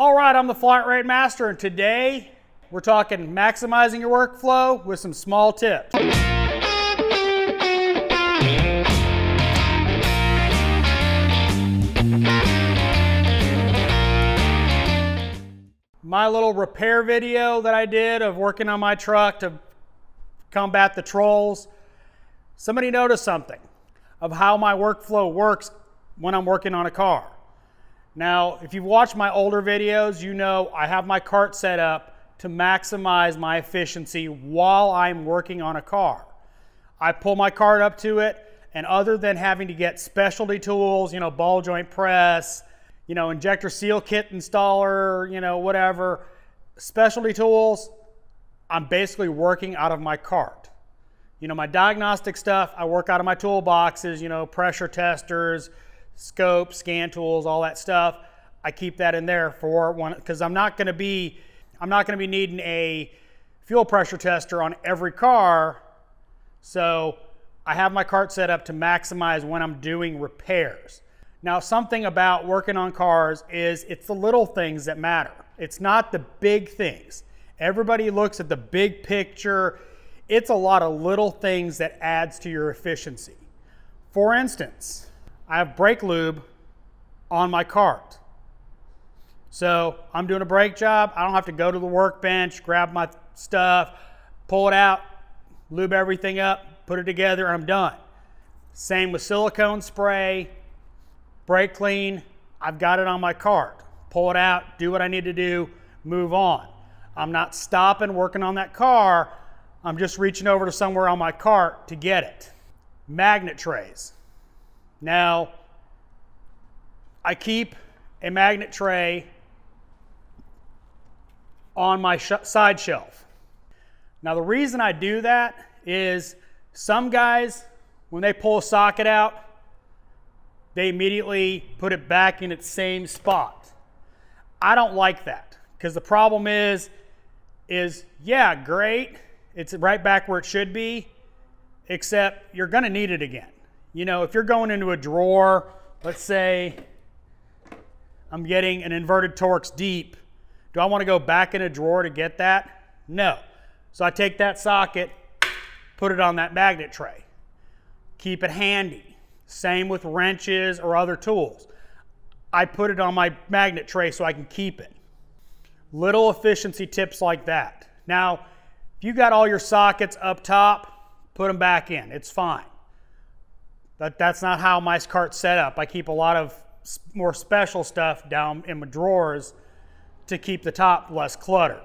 All right, I'm the Flat Rate Master, and today we're talking maximizing your workflow with some small tips. My little repair video that I did of working on my truck to combat the trolls, somebody noticed something of how my workflow works when I'm working on a car. Now, if you've watched my older videos, you know I have my cart set up to maximize my efficiency while I'm working on a car. I pull my cart up to it, and other than having to get specialty tools, ball joint press, injector seal kit installer, whatever, specialty tools, I'm basically working out of my cart. My diagnostic stuff, I work out of my toolboxes, pressure testers, scope, scan tools, all that stuff. I keep that in there for one, because I'm not going to be needing a fuel pressure tester on every car. So I have my cart set up to maximize when I'm doing repairs. Now, something about working on cars is it's the little things that matter. It's not the big things. Everybody looks at the big picture. It's a lot of little things that adds to your efficiency. For instance, I have brake lube on my cart. So I'm doing a brake job. I don't have to go to the workbench, grab my stuff, pull it out, lube everything up, put it together, and I'm done. Same with silicone spray, brake clean. I've got it on my cart. Pull it out, do what I need to do, move on. I'm not stopping working on that car. I'm just reaching over to somewhere on my cart to get it. Magnet trays. Now, I keep a magnet tray on my side shelf. Now, the reason I do that is some guys, when they pull a socket out, they immediately put it back in its same spot. I don't like that, because the problem is yeah, great, it's right back where it should be, except you're gonna need it again. If you're going into a drawer, let's say I'm getting an inverted Torx deep, do I want to go back in a drawer to get that? No. So I take that socket, put it on that magnet tray. Keep it handy. Same with wrenches or other tools. I put it on my magnet tray so I can keep it. Little efficiency tips like that. Now, if you got all your sockets up top, put them back in. It's fine. But that's not how my cart's set up. I keep a lot of more special stuff down in my drawers to keep the top less cluttered.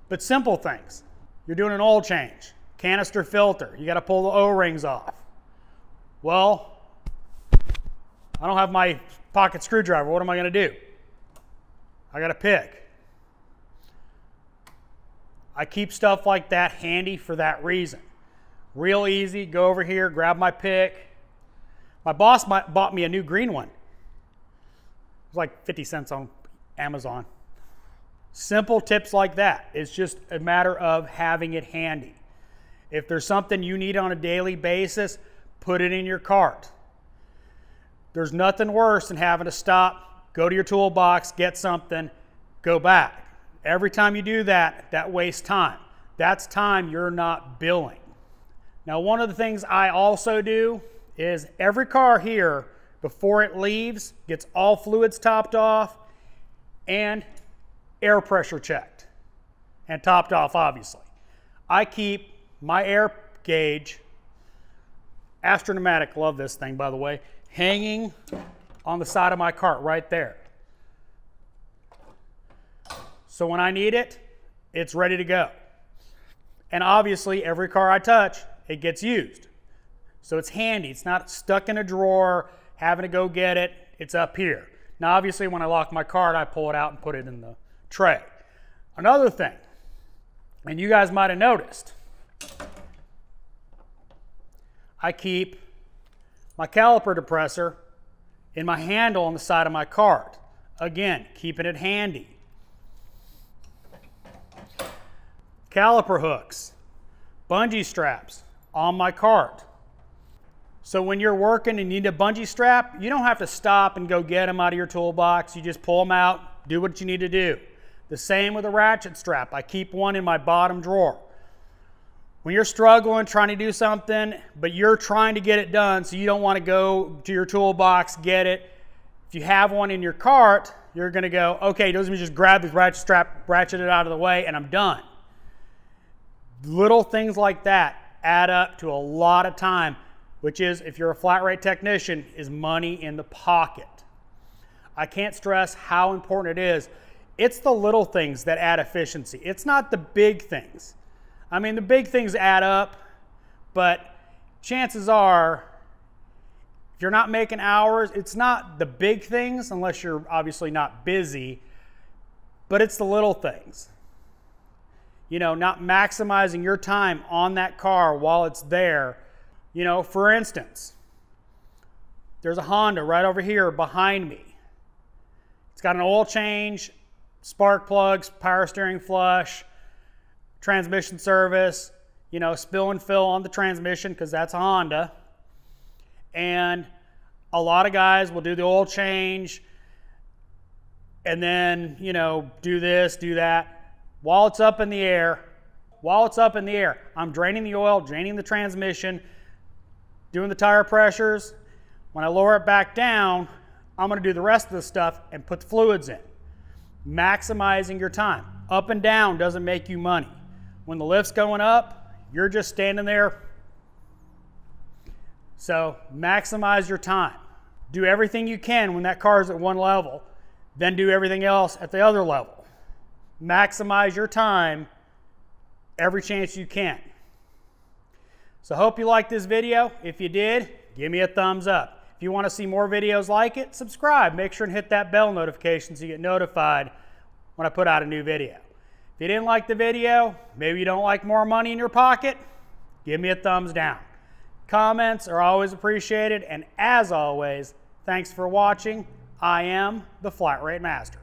But simple things. You're doing an oil change, canister filter. You got to pull the O-rings off. Well, I don't have my pocket screwdriver. What am I going to do? I got to pick. I keep stuff like that handy for that reason. Real easy. Go over here, grab my pick. My boss bought me a new green one. It was like 50 cents on Amazon. Simple tips like that. It's just a matter of having it handy. If there's something you need on a daily basis, put it in your cart. There's nothing worse than having to stop, go to your toolbox, get something, go back. Every time you do that, that wastes time. That's time you're not billing. Now, one of the things I also do is every car here, before it leaves, gets all fluids topped off and air pressure checked and topped off, obviously. I keep my air gauge, Astronomatic, love this thing, by the way, hanging on the side of my cart right there. So when I need it, it's ready to go. And obviously, every car I touch, it gets used. So it's handy. It's not stuck in a drawer, having to go get it. It's up here. Now, obviously, when I lock my cart, I pull it out and put it in the tray. Another thing, and you guys might have noticed, I keep my caliper depressor in my handle on the side of my cart. Again, keeping it handy. Caliper hooks, bungee straps on my cart. So when you're working and you need a bungee strap, you don't have to stop and go get them out of your toolbox. You just pull them out, Do what you need to do. The same with a ratchet strap. I keep one in my bottom drawer. When you're struggling, trying to do something, but you're trying to get it done, so you don't want to go to your toolbox, get it. If you have one in your cart, you're going to go, okay, let me just grab this ratchet strap, ratchet it out of the way, and I'm done. Little things like that add up to a lot of time, which is, if you're a flat rate technician, is money in the pocket. I can't stress how important it is. It's the little things that add efficiency. It's not the big things. I mean, the big things add up, but chances are, if you're not making hours, it's not the big things, unless you're obviously not busy, but it's the little things. You know, not maximizing your time on that car while it's there. You know, for instance, there's a Honda right over here behind me. It's got an oil change, spark plugs, power steering flush, transmission service, you know, spill and fill on the transmission because that's a Honda. And a lot of guys will do the oil change and then, you know, do this, do that. While it's up in the air, I'm draining the oil, draining the transmission, doing the tire pressures. When I lower it back down, I'm going to do the rest of the stuff and put the fluids in. Maximizing your time. Up and down doesn't make you money. When the lift's going up, you're just standing there. So maximize your time. Do everything you can when that car is at one level, then do everything else at the other level. Maximize your time every chance you can. So hope you liked this video. If you did, give me a thumbs up. If you want to see more videos like it, subscribe. Make sure and hit that bell notification so you get notified when I put out a new video. If you didn't like the video, maybe you don't like more money in your pocket, give me a thumbs down. Comments are always appreciated, and as always, thanks for watching. I am the Flat Rate Master.